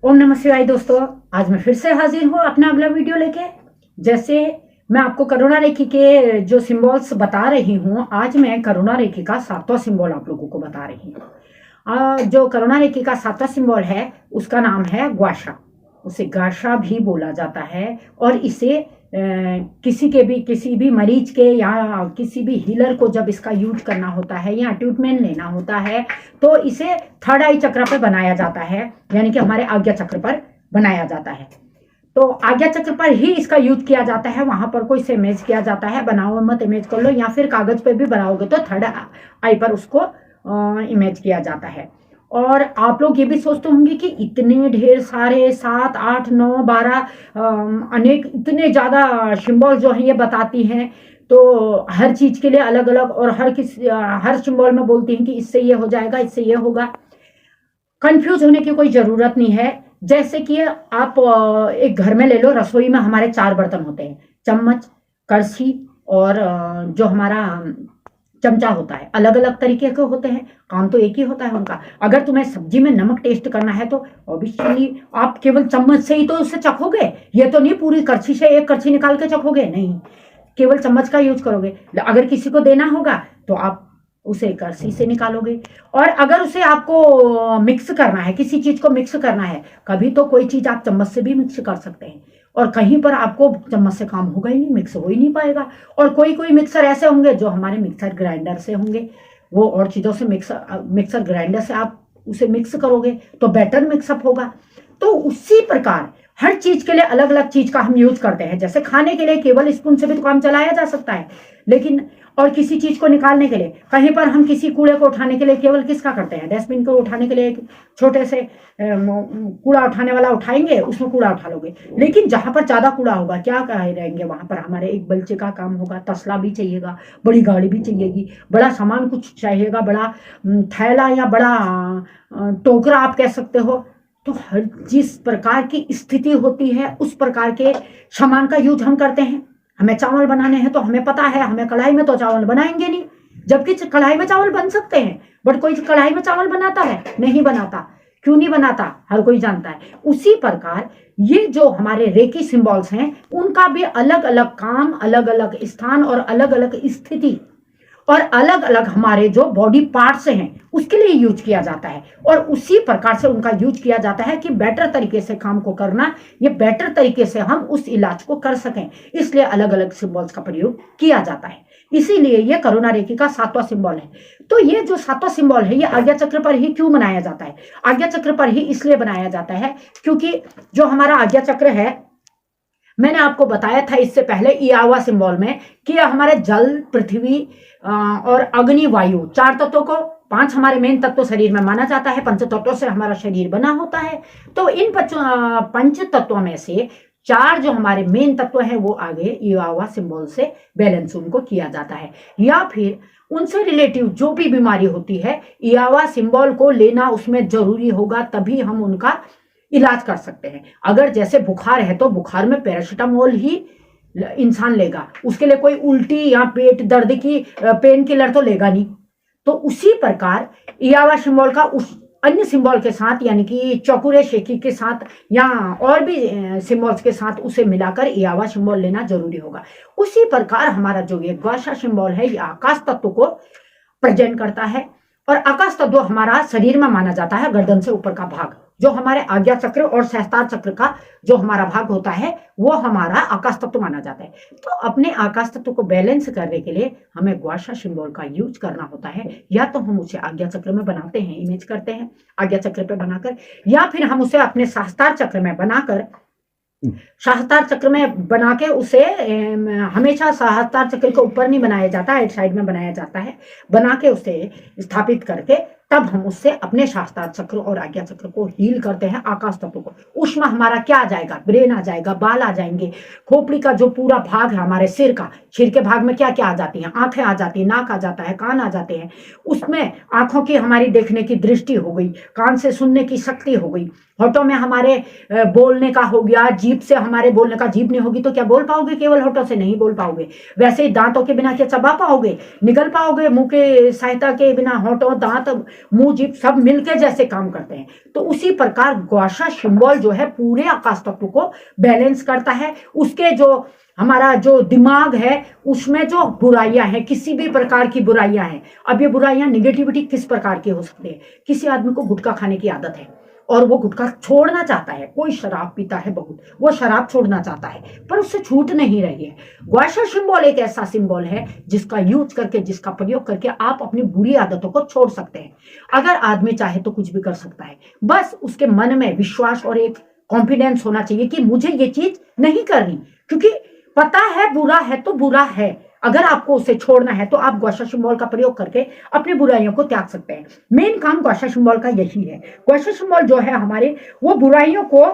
ओम नमः शिवाय दोस्तों, आज मैं फिर से हाजिर हूँ अपना अगला वीडियो लेके। जैसे मैं आपको करुणा रेखी के जो सिंबल्स बता रही हूँ, आज मैं करुणा रेखी का 7वां सिंबल आप लोगों को बता रही हूँ। जो करुणा रेखी का 7वां सिंबल है उसका नाम है ग्वाशा। उसे गाशा भी बोला जाता है और इसे किसी भी मरीज के या किसी भी हीलर को जब इसका यूज करना होता है या ट्रीटमेंट लेना होता है तो इसे थर्ड आई चक्र पर बनाया जाता है, यानी कि हमारे आज्ञा चक्र पर बनाया जाता है। तो आज्ञा चक्र पर ही इसका यूज किया जाता है, वहां पर कोई से इमेज किया जाता है। बनाओ मत इमेज कर लो, या फिर कागज पे भी बनाओगे तो थर्ड आई पर उसको इमेज किया जाता है। और आप लोग ये भी सोचते होंगे कि इतने ढेर सारे 7, 8, 9, 12 अनेक इतने ज्यादा सिंबल जो है ये बताती हैं, तो हर चीज के लिए अलग अलग और हर सिंबल में बोलती हैं कि इससे ये हो जाएगा, इससे ये होगा। कंफ्यूज होने की कोई जरूरत नहीं है। जैसे कि आप एक घर में ले लो, रसोई में हमारे 4 बर्तन होते हैं, चम्मच, कड़छी और जो हमारा चमचा होता है। अलग अलग तरीके के होते हैं, काम तो एक ही होता है उनका। अगर तुम्हें सब्जी में नमक टेस्ट करना है तो ऑब्वियसली आप केवल चम्मच से ही तो उसे चखोगे, ये तो नहीं पूरी कड़छी से एक कड़छी निकाल के चखोगे, नहीं, केवल चम्मच का यूज करोगे। अगर किसी को देना होगा तो आप उसे कड़छी से निकालोगे। और अगर उसे आपको मिक्स करना है, किसी चीज को मिक्स करना है, कभी तो कोई चीज आप चम्मच से भी मिक्स कर सकते हैं, और कहीं पर आपको चम्मच से काम होगा ही नहीं, मिक्स हो ही नहीं पाएगा। और कोई कोई मिक्सर ऐसे होंगे जो हमारे मिक्सर ग्राइंडर से होंगे, वो और चीजों से मिक्सर ग्राइंडर से आप उसे मिक्स करोगे तो बेटर मिक्सअप होगा। तो उसी प्रकार हर चीज के लिए अलग अलग चीज का हम यूज करते हैं। जैसे खाने के लिए केवल स्पून से भी तो काम चलाया जा सकता है, लेकिन और किसी चीज को निकालने के लिए, कहीं पर हम किसी कूड़े को उठाने के लिए केवल किसका करते हैं, डस्टबिन को उठाने के लिए एक छोटे से कूड़ा उठाने वाला उठाएंगे, उसमें कूड़ा उठा लोगे। लेकिन जहां पर ज्यादा कूड़ा होगा, क्या रहेंगे वहां पर हमारे एक बल्चे का काम होगा, तसला भी चाहिएगा, बड़ी गाड़ी भी चाहिएगी, बड़ा सामान कुछ चाहिएगा, बड़ा थैला या बड़ा टोकरा आप कह सकते हो। तो हर जिस प्रकार की स्थिति होती है उस प्रकार के सामान का यूज हम करते हैं। हमें चावल बनाने हैं तो हमें पता है, हमें कढ़ाई में तो चावल बनाएंगे नहीं, जबकि कढ़ाई में चावल बन सकते हैं, बट कोई कढ़ाई में चावल बनाता है? नहीं बनाता। क्यों नहीं बनाता? हर कोई जानता है। उसी प्रकार ये जो हमारे रेकी सिंबल्स हैं, उनका भी अलग अलग काम, अलग अलग स्थान और अलग अलग स्थिति और अलग अलग हमारे जो बॉडी पार्ट्स हैं उसके लिए यूज किया जाता है। और उसी प्रकार से उनका यूज किया जाता है कि बेटर तरीके से काम को करना, ये बेटर तरीके से हम उस इलाज को कर सकें, इसलिए अलग अलग सिंबल्स का प्रयोग किया जाता है। इसीलिए ये करुणा रेखी का 7वां सिंबल है। तो ये जो 7वां सिंबल है, ये आज्ञा चक्र पर ही क्यों बनाया जाता है? आज्ञा चक्र पर ही इसलिए बनाया जाता है क्योंकि जो हमारा आज्ञा चक्र है, मैंने आपको बताया था इससे पहले इयावा सिंबल में कि हमारे जल, पृथ्वी और अग्नि, वायु, 4 तत्वों को, 5 हमारे मेन तत्व शरीर में माना जाता है, 5 तत्वों से हमारा शरीर बना होता है। तो इन 5 तत्वों में से 4 जो हमारे मेन तत्व हैं वो आगे इयावा सिंबल से बैलेंस उनको किया जाता है। या फिर उनसे रिलेटिव जो भी बीमारी होती है, इयावा सिंबल को लेना उसमें जरूरी होगा, तभी हम उनका इलाज कर सकते हैं। अगर जैसे बुखार है तो बुखार में पैरासीटामोल ही इंसान लेगा, उसके लिए कोई उल्टी या पेट दर्द की पेन किलर तो लेगा नहीं। तो उसी प्रकार इयावा सिंबल का उस अन्य सिंबल के साथ, यानी कि चौकुरे शेकी के साथ या और भी सिंबल्स के साथ उसे मिलाकर इयावा सिंबल लेना जरूरी होगा। उसी प्रकार हमारा जो ये ग्वाशा सिंबल है, ये आकाश तत्व को प्रेजेंट करता है। और आकाश तत्व हमारा शरीर में माना जाता है गर्दन से ऊपर का भाग, जो हमारे आज्ञा चक्र और सहस्त्रार चक्र का जो हमारा भाग होता है वो हमारा आकाश तत्व माना जाता है। तो अपने आकाश तत्व को बैलेंस करने के लिए हमें ग्वाशा सिंबल का यूज करना होता है। या तो हम उसे आज्ञा चक्र में बनाते हैं, इमेज करते हैं आज्ञा चक्र पे बनाकर, या फिर हम उसे अपने सहस्त्रार चक्र में बनाकर, सहस्त्रार चक्र में बना के उसे हमेशा सहस्त्रार चक्र के ऊपर नहीं बनाया जाता, एक साइड में बनाया जाता है, बना के उसे स्थापित करके तब हम उससे अपने सहस्त्रार चक्र और आज्ञा चक्र को हील करते हैं, आकाश तत्व को। उसमें हमारा क्या आ जाएगा? ब्रेन आ जाएगा, बाल आ जाएंगे, खोपड़ी का जो पूरा भाग है हमारे सिर का, सिर के भाग में क्या क्या आ जाती हैं? आंखें आ जाती हैं, नाक आ जाता है, कान आ जाते हैं। उसमें आंखों की हमारी देखने की दृष्टि हो गई, कान से सुनने की शक्ति हो गई, होठों में हमारे बोलने का हो गया, जीभ से हमारे बोलने का, जीभ नहीं होगी तो क्या बोल पाओगे? केवल होठों से नहीं बोल पाओगे। वैसे ही दांतों के बिना क्या चबा पाओगे? निगल पाओगे? मुंह के सहायता के बिना होठों, दांत मुंह जीभ सब मिलके जैसे काम करते हैं, तो उसी प्रकार ग्वाशा सिंबल जो है पूरे आकाश तत्व को बैलेंस करता है। उसके जो हमारा जो दिमाग है उसमें जो बुराइयां हैं, किसी भी प्रकार की बुराइयां हैं, अब ये बुराइयां निगेटिविटी किस प्रकार की हो सकती है? किसी आदमी को गुटखा खाने की आदत है और वो गुटखा छोड़ना चाहता है, कोई शराब पीता है बहुत, वो शराब छोड़ना चाहता है पर उससे छूट नहीं रही है। ग्वाशा सिंबल एक ऐसा सिंबल है जिसका यूज करके, जिसका प्रयोग करके आप अपनी बुरी आदतों को छोड़ सकते हैं। अगर आदमी चाहे तो कुछ भी कर सकता है, बस उसके मन में विश्वास और एक कॉन्फिडेंस होना चाहिए कि मुझे ये चीज नहीं करनी, क्योंकि पता है बुरा है तो बुरा है। अगर आपको उसे छोड़ना है तो आप ग्वाशा सिंबल का प्रयोग करके अपनी बुराइयों को त्याग सकते हैं। मेन काम ग्वाशा सिंबल का यही है। ग्वाशा सिंबल जो है हमारे, वो बुराइयों को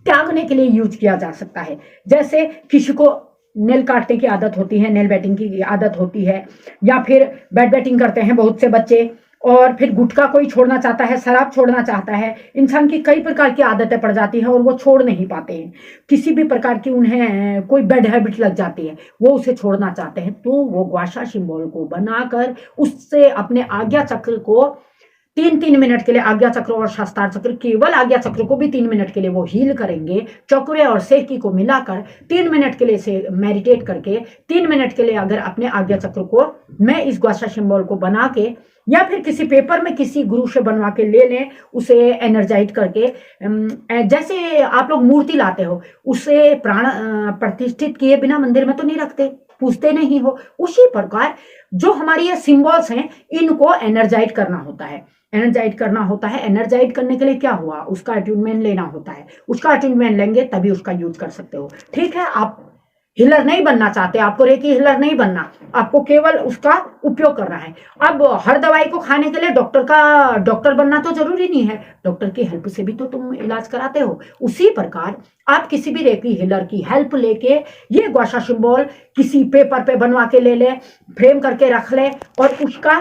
त्यागने के लिए यूज किया जा सकता है। जैसे किसी को नेल काटने की आदत होती है, नेल बैटिंग की आदत होती है, या फिर बैट बैटिंग करते हैं बहुत से बच्चे, और फिर गुटखा कोई छोड़ना चाहता है, शराब छोड़ना चाहता है। इंसान की कई प्रकार की आदतें पड़ जाती है और वो छोड़ नहीं पाते हैं। किसी भी प्रकार की उन्हें कोई बैड हैबिट लग जाती है, वो उसे छोड़ना चाहते हैं, तो वो ग्वाशा सिंबल को बनाकर उससे अपने आज्ञा चक्र को 3-3 मिनट के लिए, आज्ञा चक्र और शास्त्रार चक्र, केवल आज्ञा चक्र को भी 3 मिनट के लिए वो हील करेंगे। चक्रे और सेकी को मिलाकर 3 मिनट के लिए से मेडिटेट करके 3 मिनट के लिए अगर अपने आज्ञा चक्र को मैं इस ग्वाशा सिंबल को बना के, या फिर किसी पेपर में किसी गुरु से बनवा के ले लें, उसे एनर्जाइज करके, जैसे आप लोग मूर्ति लाते हो उसे प्राण प्रतिष्ठित किए बिना मंदिर में तो नहीं रखते, पूछते नहीं हो, उसी प्रकार जो हमारी ये सिंबल्स हैं इनको एनर्जाइज करना होता है। एनर्जाइज करना होता है, एनर्जाइज करने के लिए क्या हुआ, उसका अटैचमेंट लेना होता है। उसका अटैचमेंट लेंगे तभी उसका यूज कर सकते हो। ठीक है, आप हिलर नहीं बनना चाहते, आपको रेकी हिलर नहीं बनना, आपको केवल उसका उपयोग करना है। अब हर दवाई को खाने के लिए डॉक्टर बनना तो जरूरी नहीं है, डॉक्टर की हेल्प से भी तो तुम इलाज कराते हो। उसी प्रकार आप किसी भी रेकी हिलर की हेल्प लेके ये ग्वाशा सिंबल किसी पेपर पे बनवा के ले ले, फ्रेम करके रख ले, और उसका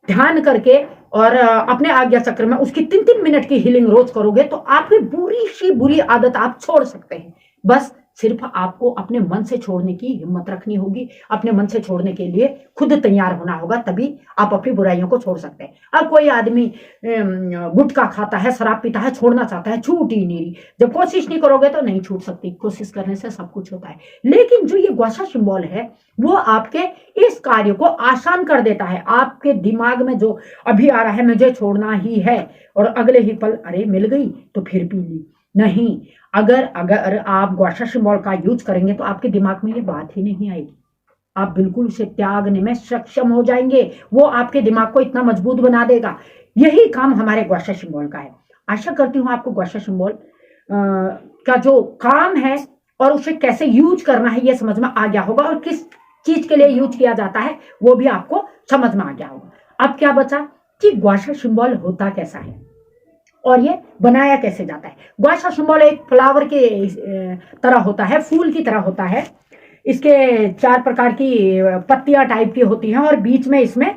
ध्यान करके और अपने आज्ञा चक्र में उसकी 3-3 मिनट की हीलिंग रोज करोगे तो आपकी बुरी सी बुरी आदत आप छोड़ सकते हैं। बस सिर्फ आपको अपने मन से छोड़ने की हिम्मत रखनी होगी, अपने मन से छोड़ने के लिए खुद तैयार होना होगा, तभी आप अपनी बुराइयों को छोड़ सकते हैं। अब कोई आदमी गुटखा खाता है, शराब पीता है, छोड़ना चाहता है, छूट ही नहीं रही, जब कोशिश नहीं करोगे तो नहीं छूट सकती। कोशिश करने से सब कुछ होता है, लेकिन जो ये ग्वाशा सिंबल है वो आपके इस कार्य को आसान कर देता है। आपके दिमाग में जो अभी आ रहा है मुझे छोड़ना ही है, और अगले ही पल अरे मिल गई तो फिर पी ली, नहीं, अगर आप ग्वाशा सिंबल का यूज करेंगे तो आपके दिमाग में ये बात ही नहीं आएगी, आप बिल्कुल उसे त्यागने में सक्षम हो जाएंगे। वो आपके दिमाग को इतना मजबूत बना देगा। यही काम हमारे ग्वाशा सिंबल का है। आशा करती हूँ आपको ग्वाशा सिंबल का जो काम है और उसे कैसे यूज करना है ये समझ में आ गया होगा, और किस चीज के लिए यूज किया जाता है वो भी आपको समझ में आ गया होगा। अब क्या बचा कि ग्वाशा सिंबल होता कैसा है और ये बनाया कैसे जाता है। ग्वाशा सिंबल एक फ्लावर के तरह होता है, फूल की तरह होता है। इसके 4 प्रकार की पत्तियां टाइप की होती हैं और बीच में इसमें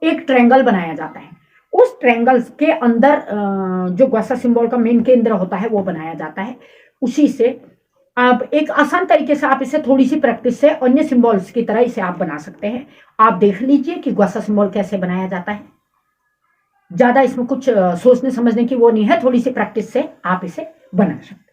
एक ट्रायंगल बनाया जाता है। उस ट्रायंगल के अंदर जो ग्वाशा सिंबल का मेन केंद्र होता है वो बनाया जाता है। उसी से आप एक आसान तरीके से आप इसे थोड़ी सी प्रैक्टिस से अन्य सिंबल्स की तरह इसे आप बना सकते हैं। आप देख लीजिए कि ग्वाशा सिंबल कैसे बनाया जाता है। ज्यादा इसमें कुछ सोचने समझने की वो नहीं है, थोड़ी सी प्रैक्टिस से आप इसे बना सकते हैं।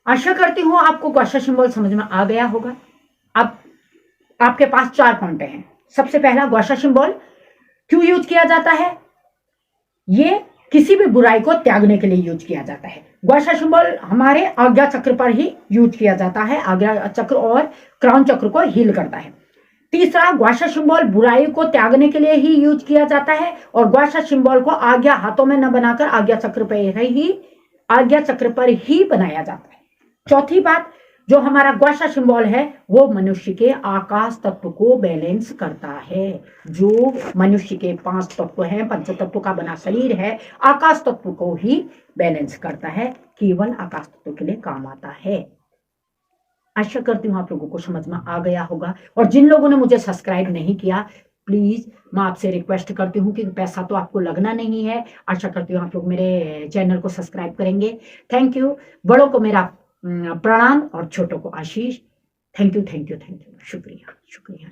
आशा करती हूं आपको ग्वाशा सिंबल समझ में आ गया होगा। अब आपके पास 4 पॉइंट हैं। सबसे पहला, ग्वाशा सिंबल क्यों यूज किया जाता है? ये किसी भी बुराई को त्यागने के लिए यूज किया जाता है। ग्वाशा सिंबल हमारे आज्ञा चक्र पर ही यूज किया जाता है, आज्ञा चक्र और क्राउन चक्र को हील करता है। तीसरा, ग्वाशा सिंबल बुराई को त्यागने के लिए ही यूज किया जाता है, और ग्वाशा सिंबल को आज्ञा हाथों में न बनाकर आज्ञा चक्र पर ही बनाया जाता है। चौथी बात, जो हमारा ग्वाशा सिंबल है वो मनुष्य के आकाश तत्व को बैलेंस करता है। जो मनुष्य के 5 तत्व हैं, पंच तत्व का बना शरीर है, आकाश तत्व को ही बैलेंस करता है, केवल आकाश तत्व के लिए काम आता है। आशा करती हूँ आप लोगों को समझ में आ गया होगा। और जिन लोगों ने मुझे सब्सक्राइब नहीं किया प्लीज़ मैं आपसे रिक्वेस्ट करती हूँ कि पैसा तो आपको लगना नहीं है। आशा करती हूँ आप लोग मेरे चैनल को सब्सक्राइब करेंगे। Thank you. बड़ों को मेरा प्रणाम और छोटों को आशीष। Thank you, thank you, thank you. शुक्रिया, शुक्रिया।